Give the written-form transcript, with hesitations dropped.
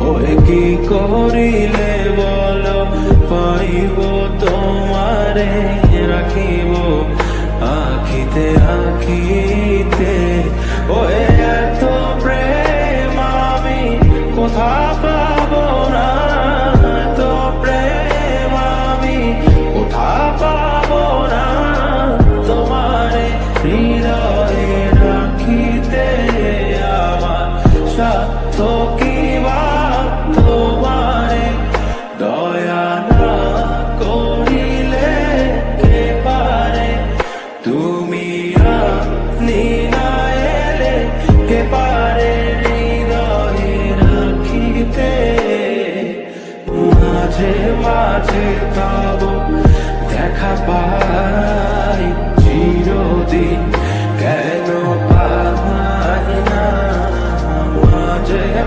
ওই কি করিলে বলো পাইব তোমারে রাখিব আখিতে আখিতে। ওই এত প্রেম আমি কোথা পাবো না, এত প্রেম আমি কোথা পাবো না, তোমারে হৃদয়ে রাখিতে আমার সাধ্য কি বা তোমারে দয়া না করিলে কে পারে, তুমি আপনি না এলে কে পারে হৃদয়ে রাখিতে। মাঝে মাঝে